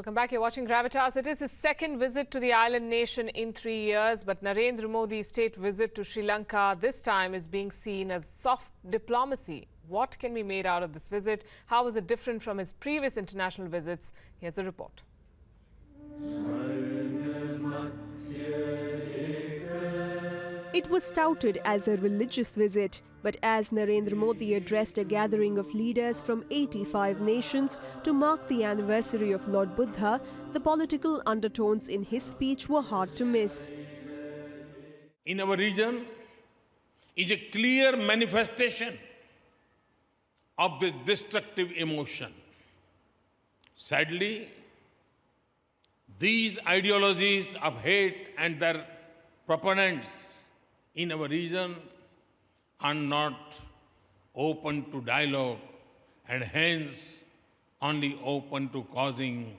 Welcome back. You're watching Gravitas. It is his second visit to the island nation in 3 years, but Narendra Modi's state visit to Sri Lanka this time is being seen as soft diplomacy. What can be made out of this visit? How is it different from his previous international visits? Here's a report. It was touted as a religious visit, but as Narendra Modi addressed a gathering of leaders from 85 nations to mark the anniversary of Lord Buddha, the political undertones in his speech were hard to miss. In our region is a clear manifestation of this destructive emotion. Sadly, these ideologies of hate and their proponents in our region are not open to dialogue and hence only open to causing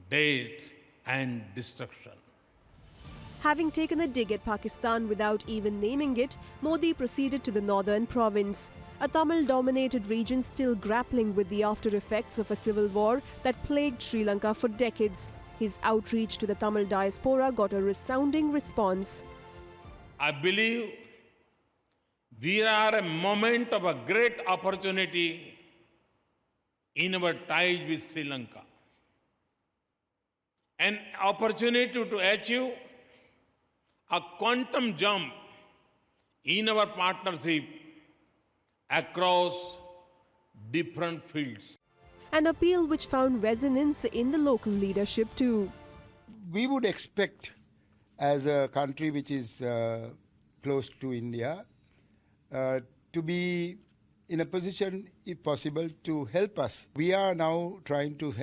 death and destruction. Having taken a dig at Pakistan without even naming it, Modi proceeded to the northern province, a Tamil-dominated region still grappling with the after-effects of a civil war that plagued Sri Lanka for decades. His outreach to the Tamil diaspora got a resounding response. I believe we are a moment of a great opportunity in our ties with Sri Lanka. An opportunity to achieve a quantum jump in our partnership across different fields. An appeal which found resonance in the local leadership too. We would expect, as a country which is close to India, to be in a position, if possible, to help us. We are now trying to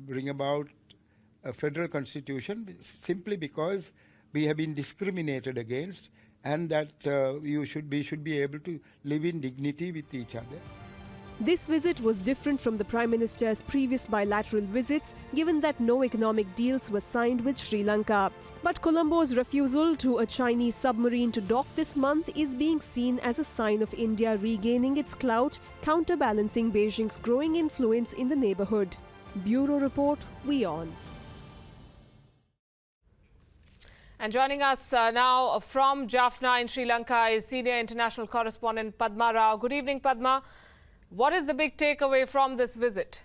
bring about a federal constitution simply because we have been discriminated against, and that we should be able to live in dignity with each other. This visit was different from the Prime Minister's previous bilateral visits, given that no economic deals were signed with Sri Lanka. But Colombo's refusal to a Chinese submarine to dock this month is being seen as a sign of India regaining its clout, counterbalancing Beijing's growing influence in the neighborhood. Bureau Report, WION. And joining us now from Jaffna in Sri Lanka is senior international correspondent Padma Rao. Good evening, Padma. What is the big takeaway from this visit?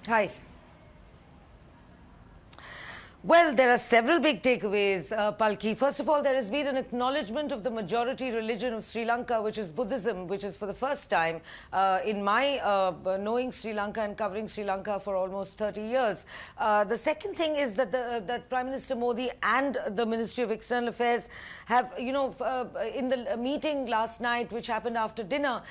Hi. Well, there are several big takeaways, Palki. First of all, there has been an acknowledgement of the majority religion of Sri Lanka, which is Buddhism, which is for the first time in my knowing Sri Lanka and covering Sri Lanka for almost 30 years. The second thing is that that Prime Minister Modi and the Ministry of External Affairs have, in the meeting last night, which happened after dinner,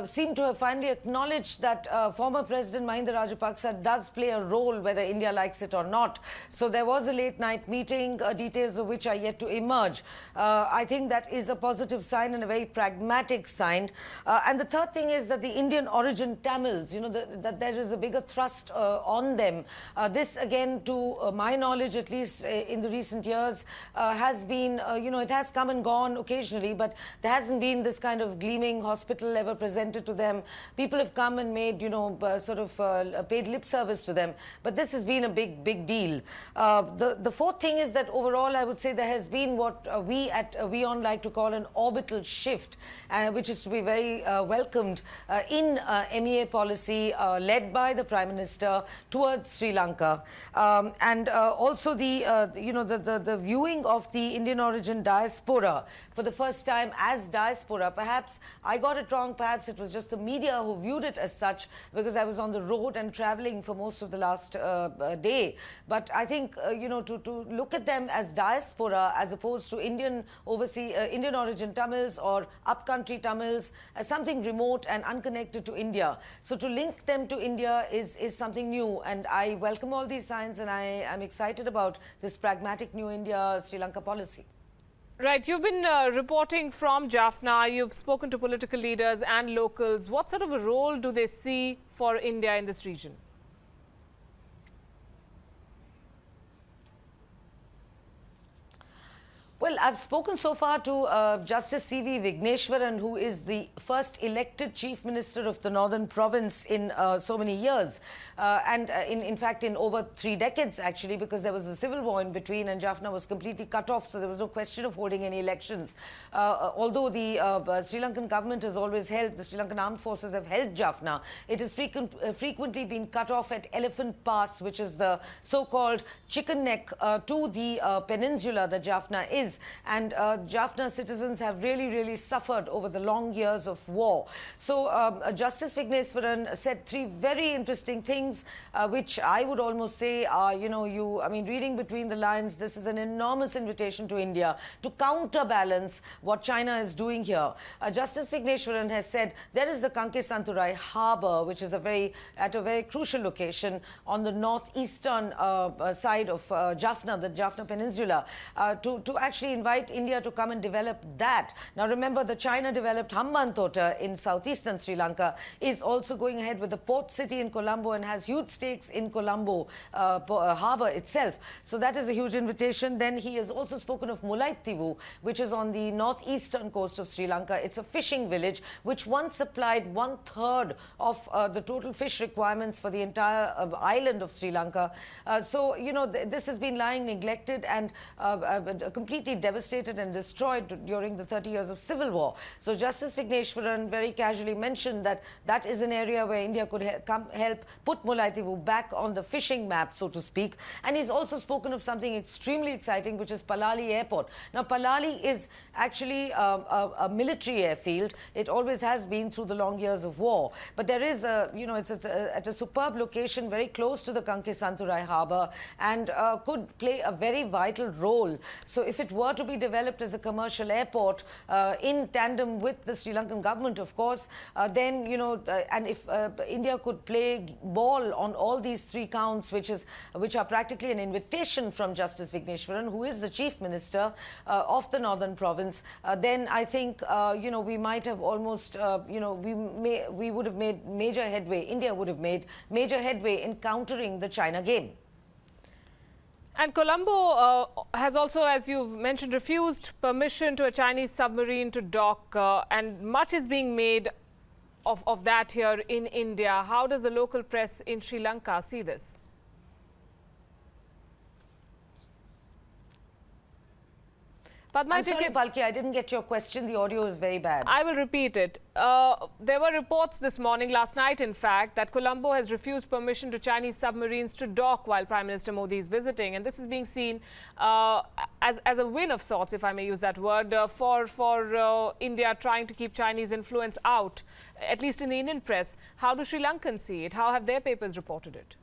seemed to have finally acknowledged that former President Mahinda Rajapaksa does play a role, whether India likes it or not. So there was a late night meeting, details of which are yet to emerge. I think that is a positive sign and a very pragmatic sign. And the third thing is that the Indian origin Tamils, that there is a bigger thrust on them. This again, to my knowledge, at least in the recent years, has been, it has come and gone occasionally, but there hasn't been this kind of gleaming hospital ever presented to them. People have come and made, paid lip service to them. But this has been a big deal. The fourth thing is that overall, I would say there has been what we at WION like to call an orbital shift, which is to be very welcomed in MEA policy led by the Prime Minister towards Sri Lanka. And also the viewing of the Indian origin diaspora for the first time as diaspora. Perhaps I got it wrong, perhaps it was just the media who viewed it as such, because I was on the road and traveling for most of the last day. But I think to look at them as diaspora as opposed to Indian origin Tamils or upcountry Tamils as something remote and unconnected to India. So to link them to India is something new, and I welcome all these signs, and I am excited about this pragmatic new India-Sri Lanka policy. Right, you've been reporting from Jaffna, you've spoken to political leaders and locals. What sort of a role do they see for India in this region? Well, Well, I've spoken so far to Justice C.V. Vigneshwaran, who is the first elected Chief Minister of the Northern Province in so many years. In fact, in over 3 decades, actually, because there was a civil war in between and Jaffna was completely cut off, so there was no question of holding any elections. Although the Sri Lankan government has always held, the Sri Lankan armed forces have held Jaffna, it has frequently been cut off at Elephant Pass, which is the so-called chicken neck to the peninsula that Jaffna is. And Jaffna citizens have really suffered over the long years of war. So Justice Vigneshwaran said 3 very interesting things, which I would almost say are, I mean, reading between the lines, this is an enormous invitation to India to counterbalance what China is doing here. Justice Vigneshwaran has said there is the Santurai harbour, which is at a very crucial location on the northeastern side of Jaffna, the Jaffna Peninsula, to actually invite India to come and develop that. Now remember, the China-developed Hambantota in southeastern Sri Lanka is also going ahead with the port city in Colombo and has huge stakes in Colombo harbour itself. So that is a huge invitation. Then he has also spoken of Mullaitivu, which is on the northeastern coast of Sri Lanka. It's a fishing village which once supplied 1/3 of the total fish requirements for the entire island of Sri Lanka. So, this has been lying neglected and completely devastated and destroyed during the 30 years of civil war. So Justice Vigneshwaran very casually mentioned that that is an area where India could help put Mullaitivu back on the fishing map, so to speak. And he's also spoken of something extremely exciting, which is Palali Airport. Now, Palali is actually a military airfield. It always has been through the long years of war. But there is it's at a superb location very close to the Santurai harbour and could play a very vital role. So if it were to be developed as a commercial airport in tandem with the Sri Lankan government, of course, then, and if India could play ball on all these 3 counts, which are practically an invitation from Justice Vigneshwaran, who is the Chief Minister of the Northern Province, then I think, we might have almost, we would have made major headway, India would have made major headway in countering the China game. And Colombo has also, as you've mentioned, refused permission to a Chinese submarine to dock, and much is being made of that here in India. How does the local press in Sri Lanka see this? Padma, I'm sorry, Palki, I didn't get your question. The audio is very bad. I will repeat it. There were reports this morning, last night in fact, that Colombo has refused permission to Chinese submarines to dock while Prime Minister Modi is visiting. And this is being seen as a win of sorts, if I may use that word, for India trying to keep Chinese influence out, at least in the Indian press. How do Sri Lankans see it? How have their papers reported it?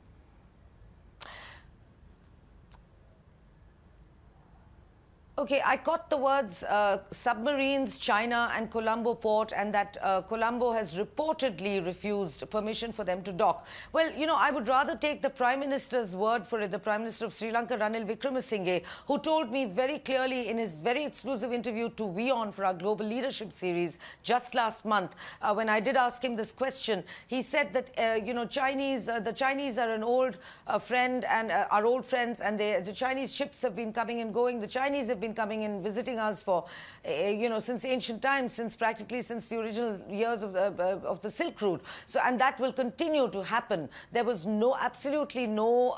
Okay, I caught the words submarines, China and Colombo port, and that Colombo has reportedly refused permission for them to dock. Well, I would rather take the Prime Minister's word for it, the Prime Minister of Sri Lanka, Ranil Wickremesinghe, who told me very clearly in his very exclusive interview to WION for our Global Leadership series just last month, when I did ask him this question, he said that, the Chinese are an old friend and are old friends, and the Chinese ships have been coming and going. The Chinese have been coming and visiting us for, since ancient times, practically since the original years of the Silk Route. So, and that will continue to happen. There was absolutely no,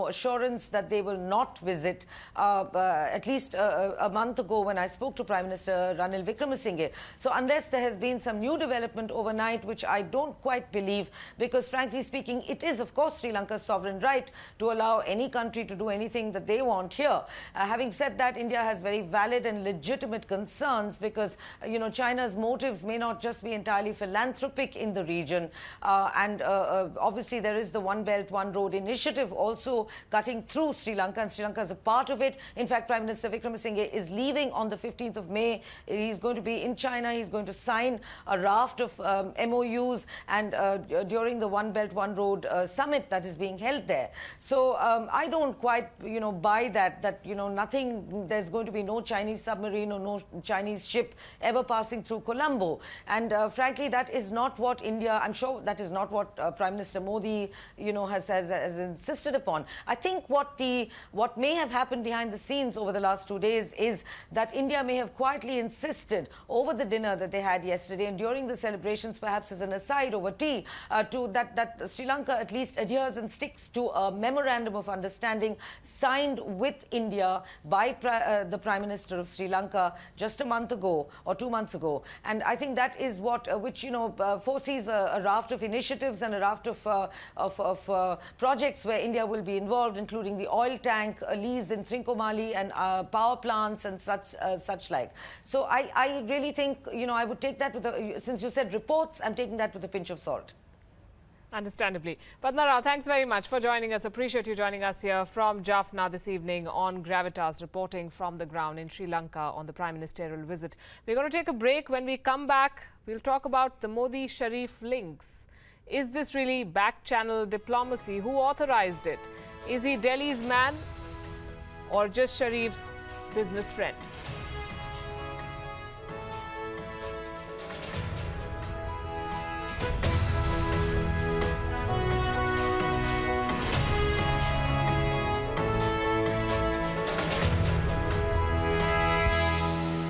assurance that they will not visit. At least a month ago, when I spoke to Prime Minister Ranil Wickremesinghe. So, unless there has been some new development overnight, which I don't quite believe, because frankly speaking, it is of course Sri Lanka's sovereign right to allow any country to do anything that they want here. Having said that, India has very valid and legitimate concerns because, China's motives may not just be entirely philanthropic in the region. Obviously, there is the One Belt, One Road initiative also cutting through Sri Lanka, and Sri Lanka is a part of it. In fact, Prime Minister Wickremesinghe is leaving on the 15th of May. He's going to be in China. He's going to sign a raft of MOUs and during the One Belt, One Road summit that is being held there. So I don't quite, buy that, nothing, there's there's going to be no Chinese submarine or no Chinese ship ever passing through Colombo. And frankly, that is not what India, I'm sure that is not what Prime Minister Modi, has insisted upon. I think what may have happened behind the scenes over the last 2 days is that India may have quietly insisted over the dinner that they had yesterday and during the celebrations, perhaps as an aside over tea, that Sri Lanka at least adheres and sticks to a memorandum of understanding signed with India by the Prime Minister of Sri Lanka just a month ago or 2 months ago. And I think that is what which foresees a raft of initiatives and a raft of projects where India will be involved, including the oil tank lease in Trincomalee and power plants and such like. So I really think, I would take that with since you said reports, I'm taking that with a pinch of salt. Understandably. Padma Rao, thanks very much for joining us. Appreciate you joining us here from Jaffna this evening on Gravitas, reporting from the ground in Sri Lanka on the Prime Ministerial visit. We're going to take a break. When we come back, we'll talk about the Modi-Sharif links. Is this really back-channel diplomacy? Who authorized it? Is he Delhi's man or just Sharif's business friend?